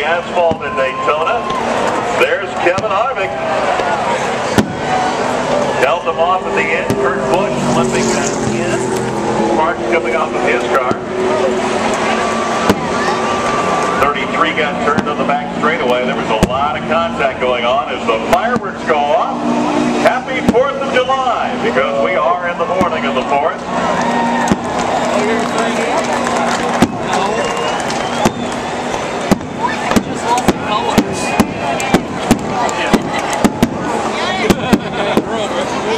the asphalt in Daytona. There's Kevin Harvick. Held them off at the end. Kurt Busch limping that in. Mark coming off of his car. 33 got turned on the back straightaway. There was a lot of contact going on as the fireworks go off. Happy 4th of July, because we are in the morning of the 4th.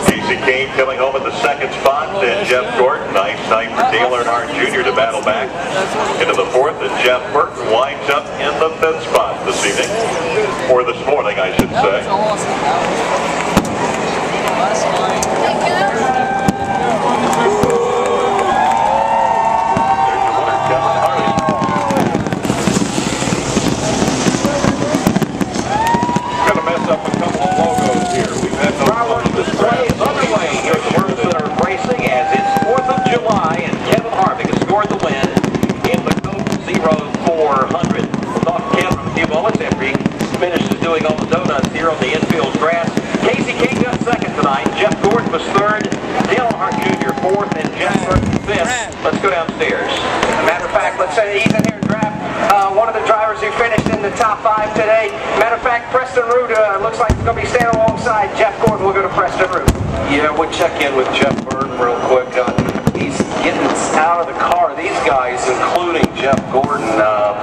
Casey Kane coming home at the 2nd spot, then Jeff Gordon. Nice night for Dale Earnhardt Jr. to battle back into the 4th, and Jeff Burton winds up in the 5th spot this evening, or this morning, I should say. Finishes doing all the donuts here on the infield grass. Casey Kane got 2nd tonight. Jeff Gordon was 3rd. Dale Earnhardt Jr. 4th, and Jeff Burton 5th. Let's go downstairs. As a matter of fact, let's say he's in here and grab one of the drivers who finished in the top 5 today. Matter of fact, Preston Root looks like he's going to be standing alongside Jeff Gordon. We'll go to Preston Root. Yeah, we'll check in with Jeff Burton real quick. He's getting out of the car. These guys, including Jeff Gordon,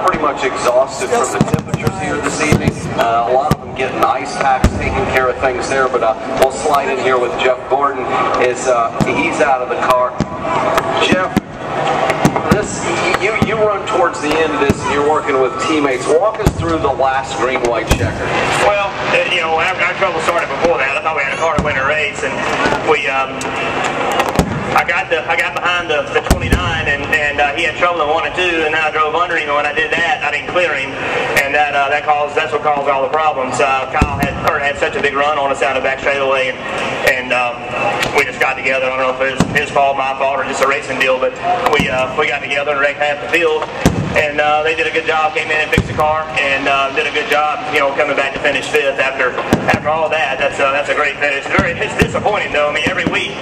pretty much exhausted from the temperatures here this evening. A lot of them getting ice packs, taking care of things there, but we'll slide in here with Jeff Gordon. He's out of the car. Jeff, you run towards the end of this, and you're working with teammates. Walk us through the last green-white checker. Well, our trouble started before that. I thought we had a car to win a race, and I got behind the 29, and he had trouble in 1 and 2, and I drove under him, and when I did that, I didn't clear him, and that's what caused all the problems. Kyle had such a big run on us out of the back straightaway, and we just got together. I don't know if it was his fault, my fault, or just a racing deal, but we got together and wrecked half the field. And they did a good job, came in and fixed the car, and did a good job, coming back to finish 5th after all that. That's a great finish. It's disappointing, though. I mean, every week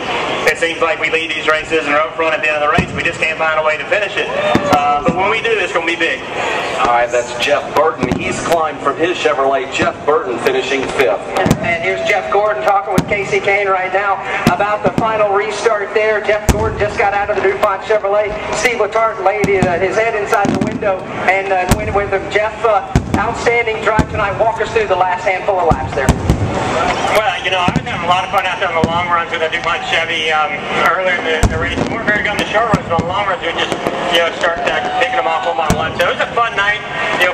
it seems like we lead these races and we're up front at the end of the race. We just can't find a way to finish it. But when we do, it's going to be big. All right, that's Jeff Burton. He's climbed from his Chevrolet. Jeff Burton finishing 5th. And here's Jeff Gordon talking with Casey Kane right now about the final restart there. Jeff Gordon just got out of the DuPont Chevrolet. Steve Letarte laid his head inside the window and went with him. Jeff, outstanding drive tonight. Walk us through the last handful of laps there. Well, I was having a lot of fun out there on the long runs with the DuPont Chevy earlier in the race. We weren't very good on the short runs, but on the long runs we would just start picking them off one by one. So it was a fun night,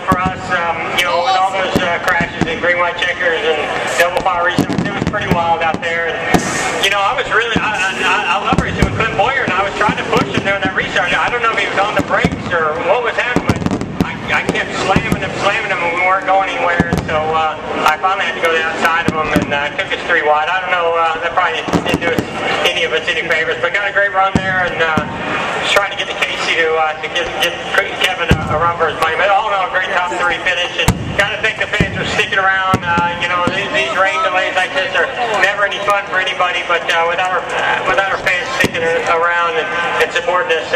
for us. With all those crashes and green-white checkers and double fire restarts, it was pretty wild out there. And, I love racing with Clint Boyer, and I was trying to push him during that restart. I don't know if he was on the brakes or what was happening. I kept slamming him, and we weren't going anywhere, so I finally had to go to the outside of him, and took us 3 wide. I don't know, that probably didn't do any of us any favors, but got a great run there, and just trying to get to Casey to give Kevin a run for his money. But all in all, a great top 3 finish, and got to thank the fans for sticking around. These rain delays like this are never any fun for anybody, but without our fans sticking around and supporting us,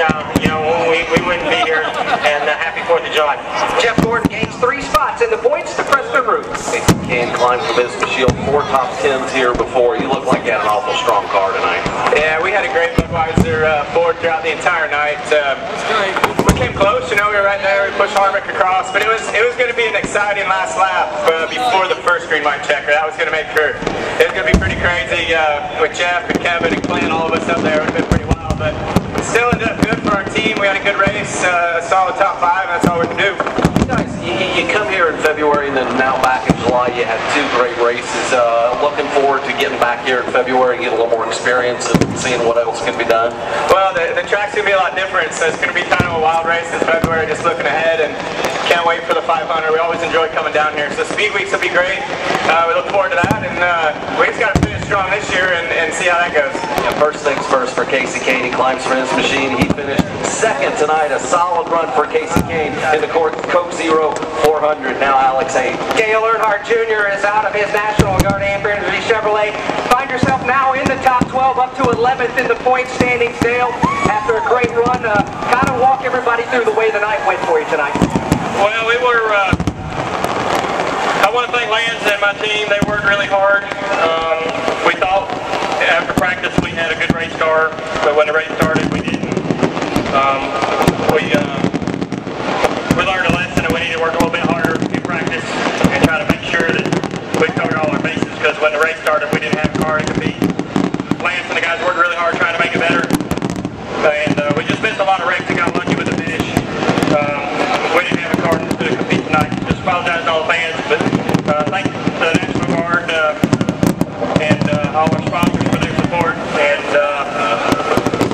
we wouldn't be here, and happy 4th of July. Jeff Gordon gains 3 spots in the points to Preston Root. Casey Kane climbed from his Shield 4 top 10s here before. You look like you had an awful strong car tonight. Yeah, we had a great Budweiser board throughout the entire night. We came close, we were right there. We pushed Harvick across, but it was going to be an exciting last lap before the first green-white checker. That was going to make sure it was going to be pretty crazy with Jeff and Kevin and Clint, all of us up there. It would have been pretty wild, but still ended up good for our team. We had a good race, a solid top 5, and that's all we can do. Guys, you come here in February, and then now back in July, you had 2 great races. Looking forward to getting back here in February and get a little more experience and seeing what else can be done. Well, the track's going to be a lot different, so it's going to be kind of a wild race in February, just looking ahead. And can't wait for the 500. We always enjoy coming down here. So Speed Weeks will be great. We look forward to that, and we just got to finish strong this year and see how that goes. Yeah, first things first for Casey Kane. He climbs for his machine. He finished second tonight. A solid run for Casey Kane in the Coke Zero 400. Now Alex Hayes. Dale Earnhardt Jr. is out of his National Guard Ampere Energy Chevrolet. Find yourself now in the top 12, up to 11th in the point standings, Dale. After a great run, kind of walk everybody through the way the night went for you tonight. Well, we were, I want to thank Lance and my team. They worked really hard. We thought after practice we had a good race car, but when the race started we didn't. We learned a lesson that we need to work a little bit harder in practice and try to make sure that we covered all our bases, because when the race started we didn't have a car to compete. Lance and the guys worked really hard trying to make it better, and we just missed a lot of wrecks and got lucky with the finish. We didn't have a car to compete tonight. Just apologize to all the fans, but thank the National Guard and all our sponsors for their support, and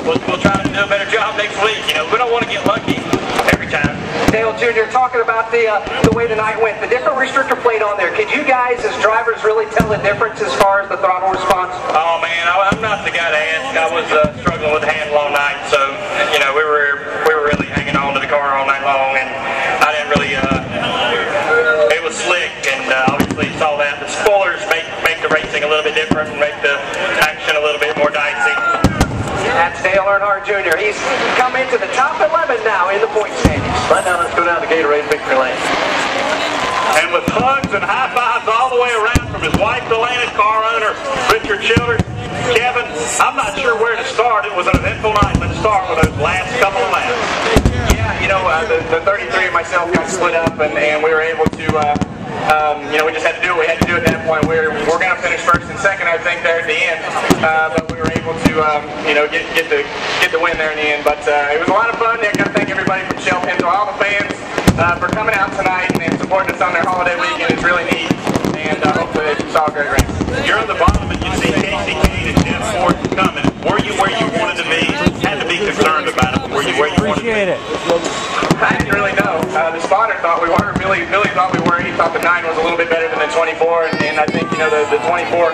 we'll try to do a better job next week. You know, we don't want to get lucky every time. Dale Jr., talking about the way the night went, the different restrictor plate on there, could you guys as drivers really tell the difference as far as the throttle response? Oh man, I'm not the guy to ask. I was struggling with the handle all night, so you know we were really hanging on to the car all night long, and I didn't really. It was slick, and obviously you saw that. The spoilers make the racing a little bit different and make the action a little bit more dicey. That's Dale Earnhardt Jr. He's come into the top 11 now in the point standings. Right now, let's go down to Gatorade Victory Lane. And with hugs and high fives all the way around from his wife, Delaney, car owner Richard Childers, Kevin, I'm not sure where to start. It was an eventful night. Let's start with those last couple of laps. Yeah, you know, the 33 and myself got split up, and we were able to, you know, we just had to do what we had to do at that point. We're going to finish first and second, I think, there at the end, but we were able to, you know, get the win there in the end. But it was a lot of fun. I got to thank everybody from Shell Pin, to all the fans for coming out tonight and supporting us on their holiday weekend. It's really neat, and hopefully they saw a great race. You're on the bottom and you see Casey Kane and Jeff Ford coming. Were you where you wanted to be? Had to be concerned about it. Were you where you wanted to be? I didn't really know. The spotter thought we were. Billy thought we were. He thought the 9 was a little bit better than the 24, and I think, you know, the 24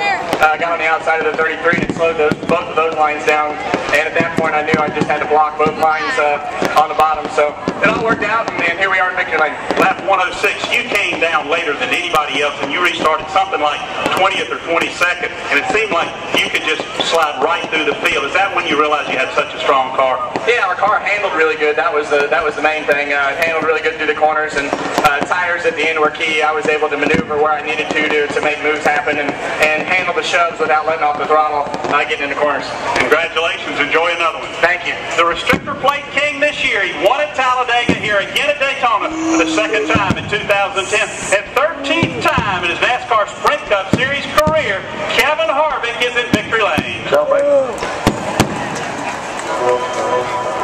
got on the outside of the 33 and it slowed both of those lines down. And at that point, I knew I just had to block both lines on the bottom. So it all worked out, and here we are in victory lane. Lap 106, you came down later than anybody else, and you restarted something like 20th or 22nd, and it seemed like you could just slide right through the field. Is that when you realized you had such a strong car? Yeah, our car handled really good. That was the main thing. It handled really good through the corners, and tires at the end were key. I was able to maneuver where I needed to make moves happen and handle the shoves without letting off the throttle, getting into corners. Congratulations. Enjoy another one. Thank you. The restrictor plate king this year. He won at Talladega, here again at Daytona for the second time in 2010. And 13th time in his NASCAR Sprint Cup Series career, Kevin Harvick is in victory lane.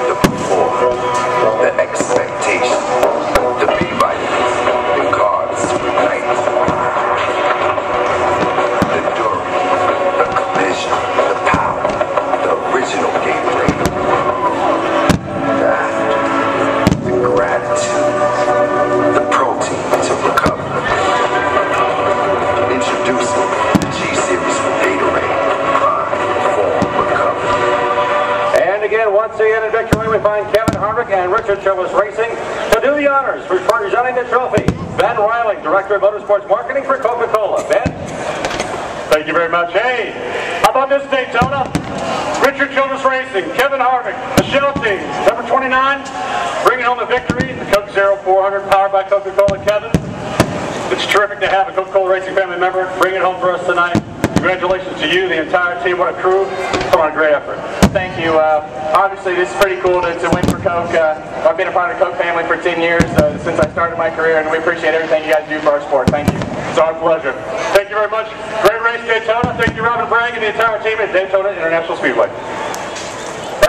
The performance, the expectation, the be right, the cards tonight, the endurance, the collision, the power, the original Gatorade, the gratitude, the protein to recover. Introducing the G-Series from Gatorade, Prime, Perform, Recover. And again, once again in victory, we find Kevin Harvick and Richard Childers Racing to do the honors for presenting the trophy. Ben Riley, Director of Motorsports Marketing for Coca-Cola. Ben? Thank you very much. Hey, how about this Daytona? Richard Childers Racing, Kevin Harvick, the Shell team, number 29, bringing home the victory, the Coke Zero 400 powered by Coca-Cola. Kevin, it's terrific to have a Coca-Cola Racing family member bring it home for us tonight. Congratulations to you, the entire team. What a crew. Come on, great effort. Thank you. Obviously, this is pretty cool to win for Coke. I've been a part of the Coke family for 10 years since I started my career, and we appreciate everything you guys do for our sport. Thank you. It's our pleasure. Thank you very much. Great race, Daytona. Thank you, Robin Bragg, and the entire team at Daytona International Speedway.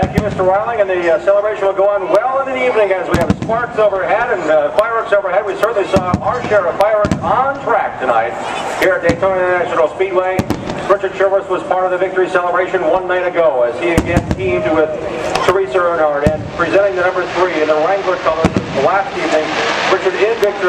Thank you, Mr. Riley, and the celebration will go on well into the evening as we have sparks overhead and fireworks overhead. We certainly saw our share of fireworks on track tonight here at Daytona International Speedway. Richard Childers was part of the victory celebration one night ago as he again teamed with Teresa Earnhardt and presenting the number 3 in the Wrangler colors last evening. Richard in victory.